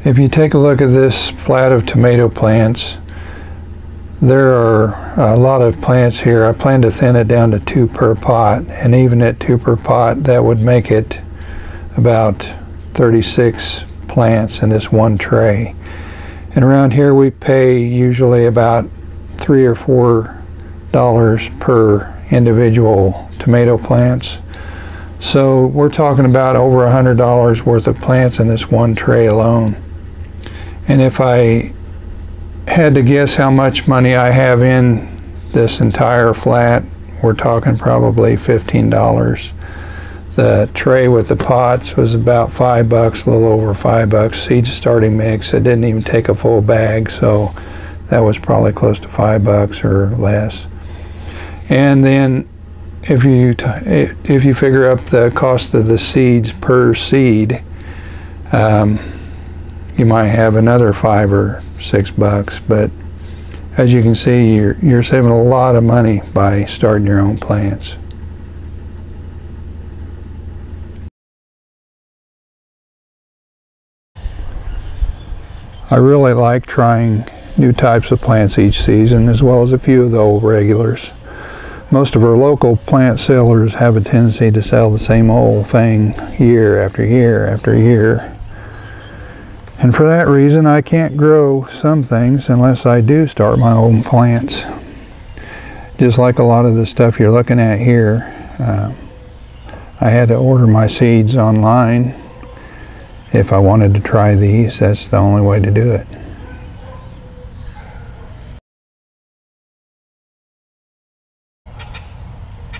If you take a look at this flat of tomato plants, there are a lot of plants here. I plan to thin it down to 2 per pot, and even at 2 per pot, that would make it about 36 plants in this one tray. And around here we pay usually about $3 or $4 per individual tomato plants. So we're talking about over $100 worth of plants in this one tray alone. And if I had to guess how much money I have in this entire flat, we're talking probably $15. The tray with the pots was about $5, a little over $5. Seed starting mix, it didn't even take a full bag, so that was probably close to $5 or less. And then if you figure up the cost of the seeds per seed, you might have another $5 or $6, but as you can see, you're saving a lot of money by starting your own plants. I really like trying new types of plants each season, as well as a few of the old regulars. Most of our local plant sellers have a tendency to sell the same old thing year after year after year. And for that reason, I can't grow some things unless I do start my own plants. Just like a lot of the stuff you're looking at here, I had to order my seeds online. If I wanted to try these, that's the only way to do it.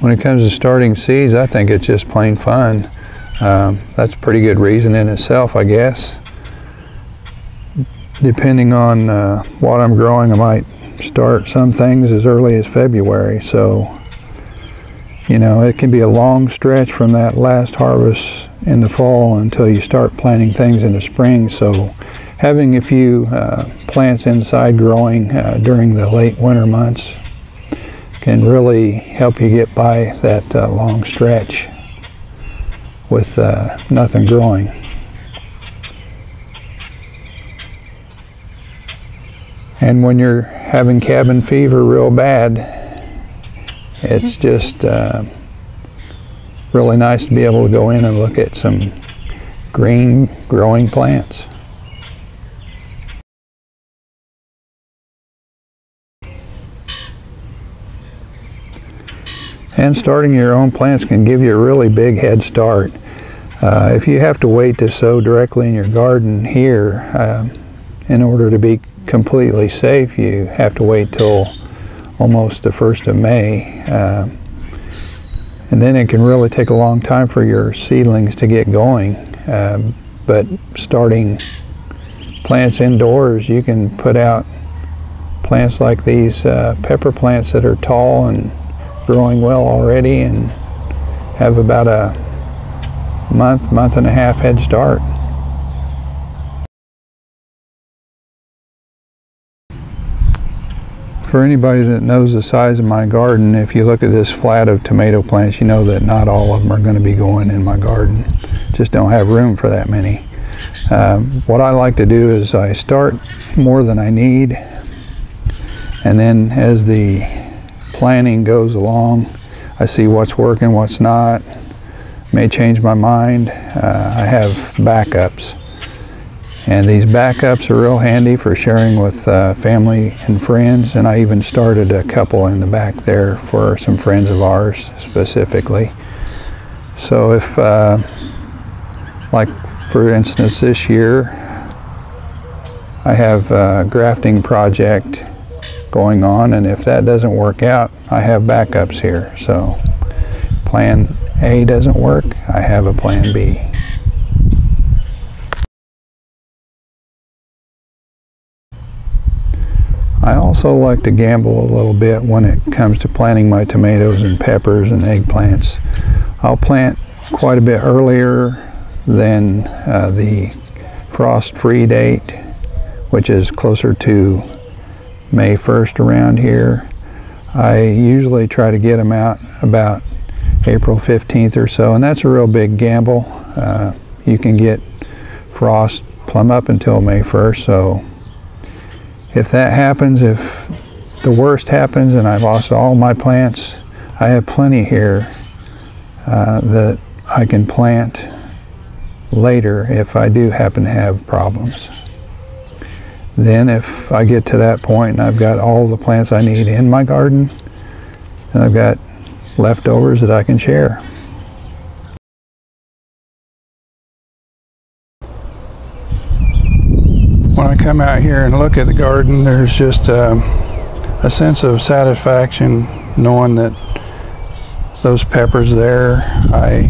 When it comes to starting seeds, I think it's just plain fun. That's a pretty good reason in itself, I guess. Depending on what I'm growing, I might start some things as early as February. So, you know, it can be a long stretch from that last harvest in the fall until you start planting things in the spring. So having a few plants inside growing during the late winter months can really help you get by that long stretch with nothing growing. And when you're having cabin fever real bad, it's just really nice to be able to go in and look at some green growing plants. And starting your own plants can give you a really big head start. If you have to wait to sow directly in your garden here, in order to be completely safe, you have to wait till almost the 1st of May. And then it can really take a long time for your seedlings to get going. But starting plants indoors, you can put out plants like these pepper plants that are tall and growing well already and have about a month and a half head start. For anybody that knows the size of my garden, if you look at this flat of tomato plants, you know that not all of them are going to be going in my garden. Just don't have room for that many. What I like to do is I start more than I need, and then as the planning goes along, I see what's working, what's not. May change my mind. I have backups. And these backups are real handy for sharing with family and friends, and I even started a couple in the back there for some friends of ours specifically. So if, like for instance this year, I have a grafting project going on, and if that doesn't work out, I have backups here. So plan A doesn't work, I have a plan B. I also like to gamble a little bit when it comes to planting my tomatoes and peppers and eggplants. I'll plant quite a bit earlier than the frost-free date, which is closer to May 1st around here. I usually try to get them out about April 15th or so, and that's a real big gamble. You can get frost plumb up until May 1st. So if that happens, if the worst happens and I've lost all my plants, I have plenty here that I can plant later if I do happen to have problems. Then if I get to that point and I've got all the plants I need in my garden, then I've got leftovers that I can share. When I come out here and look at the garden, there's just a sense of satisfaction knowing that those peppers there, I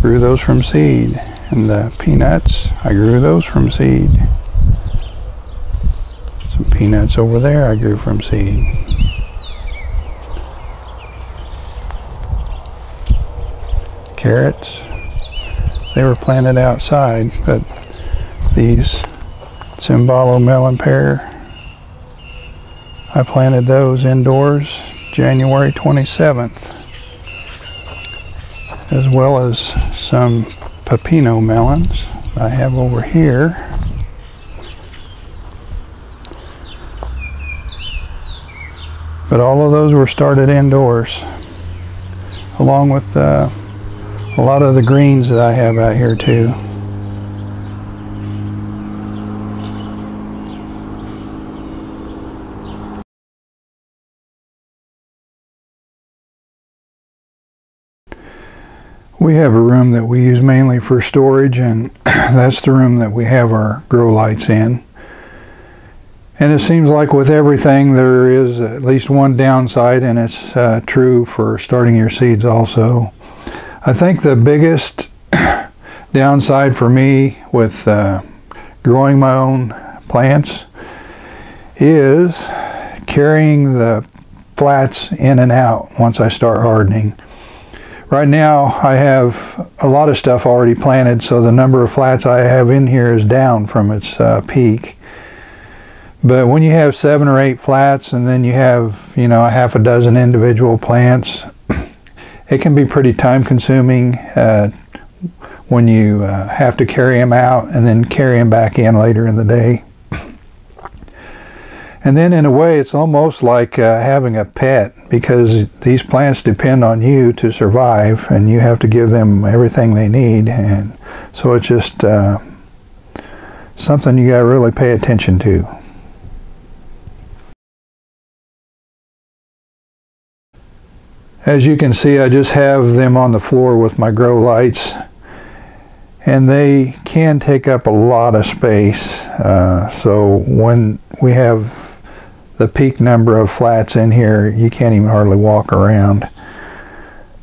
grew those from seed, and the peanuts, I grew those from seed. Some peanuts over there I grew from seed. Carrots, they were planted outside, but these Cembalo melon pear, I planted those indoors January 27th, as well as some pepino melons I have over here. But all of those were started indoors, along with a lot of the greens that I have out here too. We have a room that we use mainly for storage, and that's the room that we have our grow lights in. And it seems like with everything there is at least one downside, and it's true for starting your seeds also. I think the biggest downside for me with growing my own plants is carrying the flats in and out once I start hardening. Right now I have a lot of stuff already planted, so the number of flats I have in here is down from its peak. But when you have 7 or 8 flats and then you have, you know, a half a dozen individual plants, it can be pretty time consuming when you have to carry them out and then carry them back in later in the day. And then in a way it's almost like having a pet, because these plants depend on you to survive and you have to give them everything they need, and so it's just something you got to really pay attention to. As you can see, I just have them on the floor with my grow lights, and they can take up a lot of space. So when we have the peak number of flats in here, you can't even hardly walk around.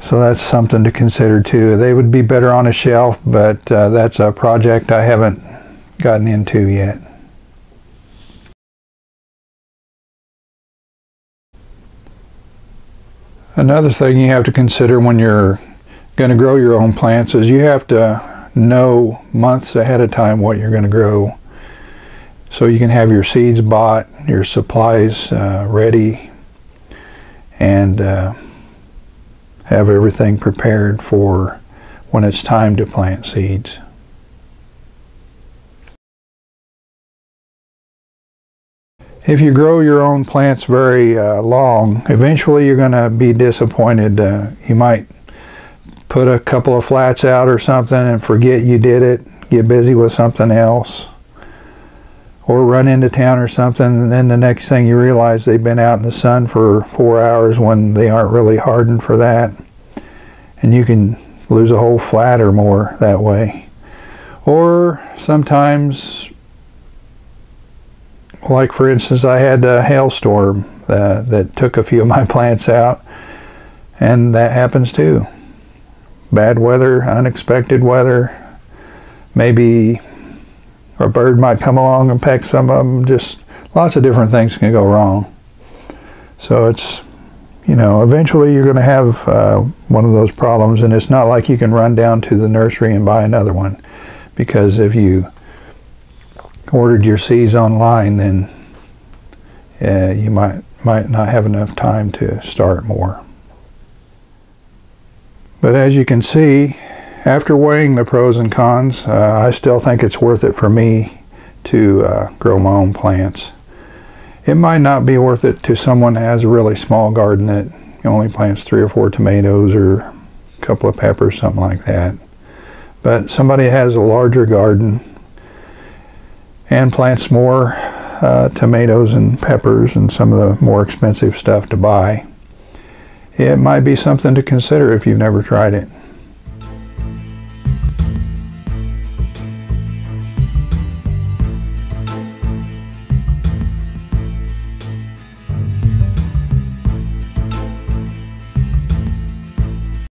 So that's something to consider too. They would be better on a shelf, but that's a project I haven't gotten into yet. Another thing you have to consider when you're going to grow your own plants is you have to know months ahead of time what you're going to grow, so you can have your seeds bought, your supplies ready, and have everything prepared for when it's time to plant seeds. If you grow your own plants very long, eventually you're going to be disappointed. You might put a couple of flats out or something and forget you did it, get busy with something else, or run into town or something, and then the next thing you realize they've been out in the sun for 4 hours when they aren't really hardened for that, and you can lose a whole flat or more that way. Or sometimes, like for instance, I had a hailstorm that took a few of my plants out, and that happens too. Bad weather, unexpected weather, maybe a bird might come along and peck some of them. Just lots of different things can go wrong. So it's, you know, eventually you're going to have one of those problems, and it's not like you can run down to the nursery and buy another one, because if you ordered your seeds online, then you might not have enough time to start more. But as you can see, After weighing the pros and cons, I still think it's worth it for me to grow my own plants. It might not be worth it to someone that has a really small garden that only plants 3 or 4 tomatoes or a couple of peppers, something like that. But somebody has a larger garden and plants more tomatoes and peppers and some of the more expensive stuff to buy, it might be something to consider if you've never tried it.